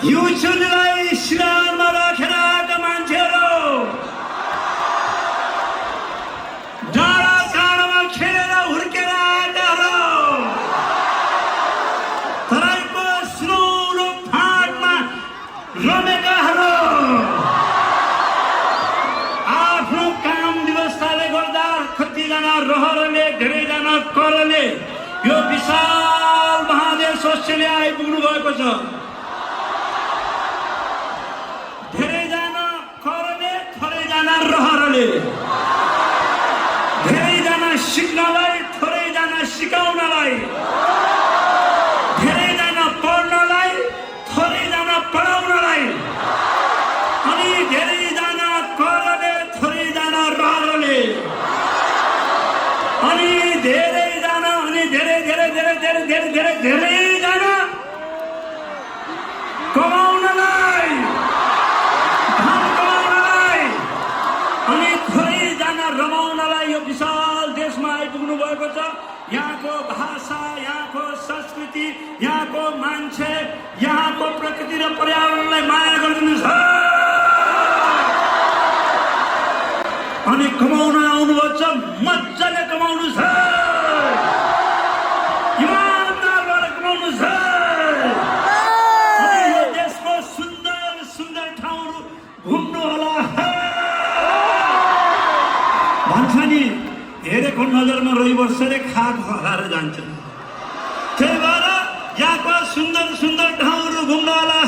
युचुलाई शिरमा राखेर आएका मान्छेहरू, डाँडा काँडामा खेलेर हुर्केर आएकाहरू, तराईको सुनौलो फाँटमा रमेकाहरू, आफ्नो काम व्यवस्थाले गर्दा कतिजना रहरले धेरैजना करले यो विशाल महादेश अस्ट्रेलिया आइपुग्नु भएको छ। धेरैजना करले, थोरैजना रहरले, धेरैजना सिक्नलाई, थोरैजना सिकाउनलाई, धेरैजना पढ्नलाई, थोरैजना पढाउनलाई, अनि धेरैजना करले, थोरैजना रहरले, अनि धेरैजना, अनि धेरैजना कमाउनलाई, धन कमाउनलाई, अनि थोरैजना रमाउनलाई यो विशाल देशमा आइपुग्नु भएको छ। यहाँको भाषा, यहाँको संस्कृति, यहाँको मान्छे, यहाँको प्रकृति र पर्यावरणलाई माया गरिदिनुहोस् अनि कमाउन आउनुभएको छ। मजाले कमाउनुहोस्, इमानदारबाट कमाउनुहोस्। अनि यो देशको सुन्दर सुन्दर ठाउँहरू घुम्नु होला भन्छ नि। हेरेको नजरमा रहिवर्षले खाक हराएर जान्छ। त्यही भएर यहाँको सुन्दर सुन्दर ठाउँहरू घुम्नु होला।